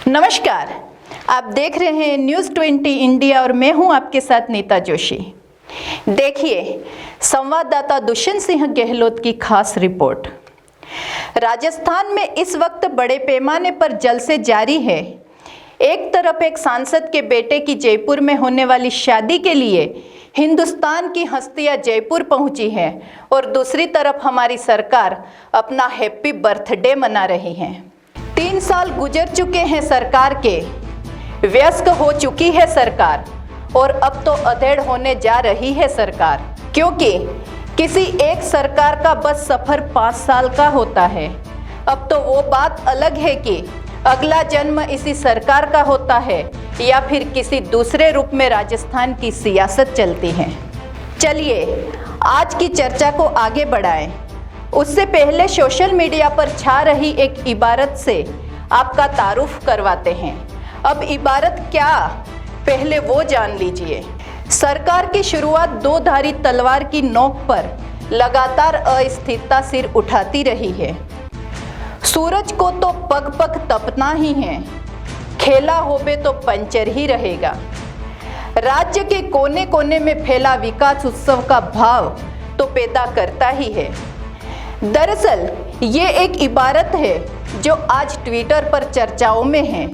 नमस्कार, आप देख रहे हैं न्यूज़ 20 इंडिया और मैं हूं आपके साथ नीता जोशी। देखिए संवाददाता दुष्यंत सिंह गहलोत की खास रिपोर्ट। राजस्थान में इस वक्त बड़े पैमाने पर जलसे जारी है। एक तरफ एक सांसद के बेटे की जयपुर में होने वाली शादी के लिए हिंदुस्तान की हस्तियां जयपुर पहुंची हैं और दूसरी तरफ हमारी सरकार अपना हैप्पी बर्थडे मना रही है। 3 साल गुजर चुके हैं सरकार के, व्यस्त हो चुकी है सरकार और अब तो अधेड़ होने जा रही है सरकार, क्योंकि किसी एक सरकार का बस सफर 5 साल का होता है। अब तो वो बात अलग है कि अगला जन्म इसी सरकार का होता है या फिर किसी दूसरे रूप में राजस्थान की सियासत चलती है। चलिए आज की चर्चा को आगे बढ़ाएं। उससे पहले सोशल मीडिया पर छा रही एक इबारत से आपका तारुफ करवाते हैं। अब इबारत क्या, पहले वो जान लीजिए। सरकार की शुरुआत 2 धारी तलवार की नोक पर लगातार अस्थिरता सिर उठाती रही है। सूरज को तो पग पग तपना ही है, खेला होबे तो पंचर ही रहेगा। राज्य के कोने कोने में फैला विकास उत्सव का भाव तो पैदा करता ही है। दरअसल ये एक इबारत है जो आज ट्विटर पर चर्चाओं में है।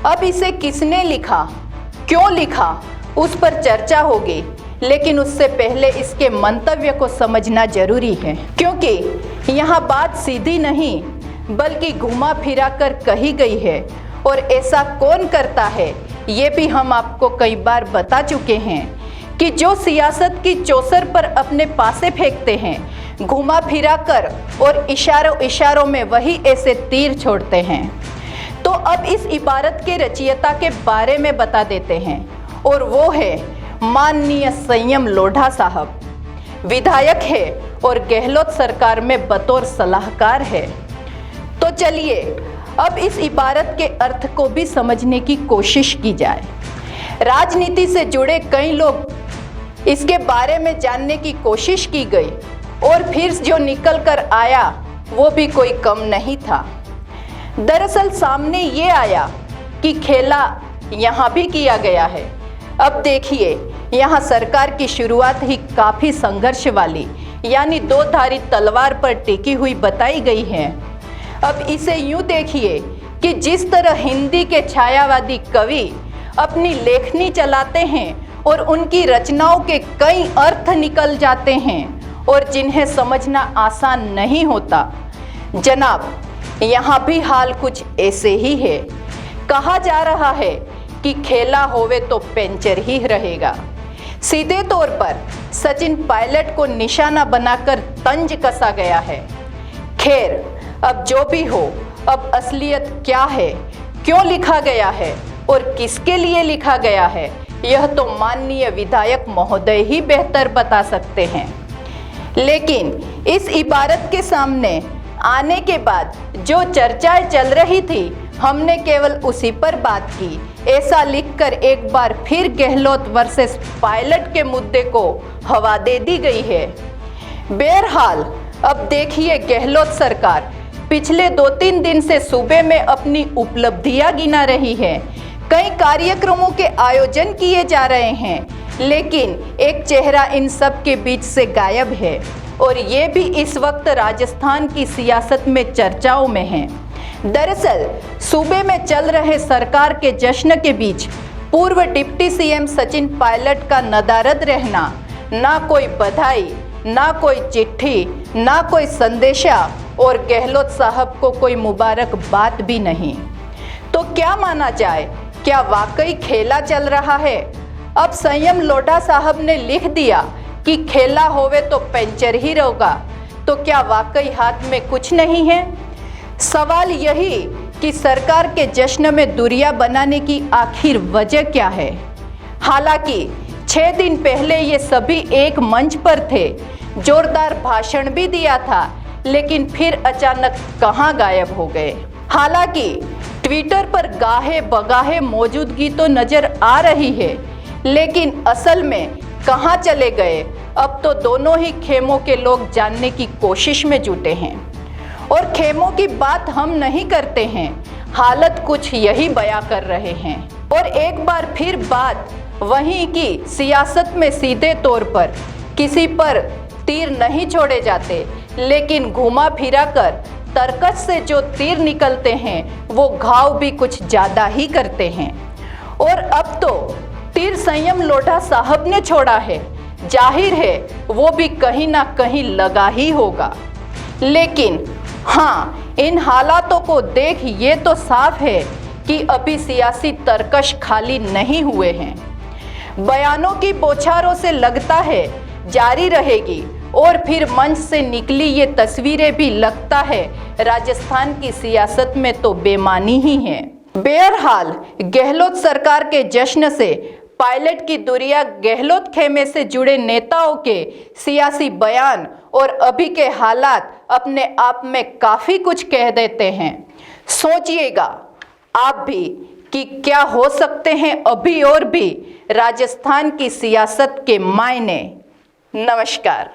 अब इसे किसने लिखा, क्यों लिखा, उस पर चर्चा होगी, लेकिन उससे पहले इसके मंतव्य को समझना जरूरी है, क्योंकि यहाँ बात सीधी नहीं बल्कि घुमा फिरा कर कही गई है। और ऐसा कौन करता है ये भी हम आपको कई बार बता चुके हैं कि जो सियासत की चौसर पर अपने पासे फेंकते हैं, घुमा फिरा कर और इशारों में वही ऐसे तीर छोड़ते हैं। तो अब इस इबारत के रचयिता के बारे में बता देते हैं, और वो है माननीय संयम लोढ़ा साहब। विधायक है और गहलोत सरकार में बतौर सलाहकार है। तो चलिए अब इस इबारत के अर्थ को भी समझने की कोशिश की जाए। राजनीति से जुड़े कई लोग इसके बारे में जानने की कोशिश की गई और फिर जो निकल कर आया वो भी कोई कम नहीं था। दरअसल सामने ये आया कि खेला यहाँ भी किया गया है। अब देखिए यहाँ सरकार की शुरुआत ही काफ़ी संघर्ष वाली यानी 2 धारी तलवार पर टिकी हुई बताई गई है। अब इसे यूं देखिए कि जिस तरह हिंदी के छायावादी कवि अपनी लेखनी चलाते हैं और उनकी रचनाओं के कई अर्थ निकल जाते हैं और जिन्हें समझना आसान नहीं होता, जनाब यहाँ भी हाल कुछ ऐसे ही है। कहा जा रहा है कि खेला होवे तो पेंचर ही रहेगा। सीधे तौर पर सचिन पायलट को निशाना बनाकर तंज कसा गया है। खैर अब जो भी हो, अब असलियत क्या है, क्यों लिखा गया है और किसके लिए लिखा गया है, यह तो माननीय विधायक महोदय ही बेहतर बता सकते हैं। लेकिन इस इबारत के सामने आने के बाद जो चर्चाएं चल रही थी, हमने केवल उसी पर बात की। ऐसा लिखकर एक बार फिर गहलोत वर्सेस पायलट के मुद्दे को हवा दे दी गई है। बहरहाल अब देखिए गहलोत सरकार पिछले 2-3 दिन से सूबे में अपनी उपलब्धियां गिना रही है। कई कार्यक्रमों के आयोजन किए जा रहे हैं, लेकिन एक चेहरा इन सब के बीच से गायब है और ये भी इस वक्त राजस्थान की सियासत में चर्चाओं में है। दरअसल सूबे में चल रहे सरकार के जश्न के बीच पूर्व डिप्टी सीएम सचिन पायलट का नदारद रहना, ना कोई बधाई, ना कोई चिट्ठी, ना कोई संदेशा और गहलोत साहब को कोई मुबारकबाद भी नहीं। तो क्या माना जाए, क्या वाकई खेला चल रहा है? अब संयम लोढ़ा साहब ने लिख दिया कि खेला होवे तो पेंचर ही रहेगा, तो क्या वाकई हाथ में कुछ नहीं है? सवाल यही कि सरकार के जश्न में दूरियां बनाने की आखिर वजह क्या है? हालांकि 6 दिन पहले ये सभी एक मंच पर थे, जोरदार भाषण भी दिया था, लेकिन फिर अचानक कहां गायब हो गए। हालांकि ट्विटर पर गाहे बगाहे मौजूदगी तो नजर आ रही है, लेकिन असल में कहां चले गए, अब तो दोनों ही खेमों के लोग जानने की कोशिश में जुटे हैं। और खेमों की बात हम नहीं करते हैं, हालत कुछ यही बयां कर रहे हैं। और एक बार फिर बात वहीं की सियासत में सीधे तौर पर किसी पर तीर नहीं छोड़े जाते, लेकिन घुमा फिरा कर तरकश से जो तीर निकलते हैं वो घाव भी कुछ ज़्यादा ही करते हैं। और अब तो तीर संयम लोढ़ा साहब ने छोड़ा है, जाहिर है वो भी कहीं ना कहीं लगा ही होगा। लेकिन हाँ, इन हालातों को देख ये तो साफ है कि अभी सियासी तरकश खाली नहीं हुए हैं। बयानों की बौछारों से लगता है जारी रहेगी और फिर मंच से निकली ये तस्वीरें भी लगता है राजस्थान की सियासत में तो बेमानी ही है। बहरहाल गहलोत सरकार के जश्न से पायलट की दुनिया गहलोत खेमे से जुड़े नेताओं के सियासी बयान और अभी के हालात अपने आप में काफ़ी कुछ कह देते हैं। सोचिएगा आप भी कि क्या हो सकते हैं अभी और भी राजस्थान की सियासत के मायने। नमस्कार।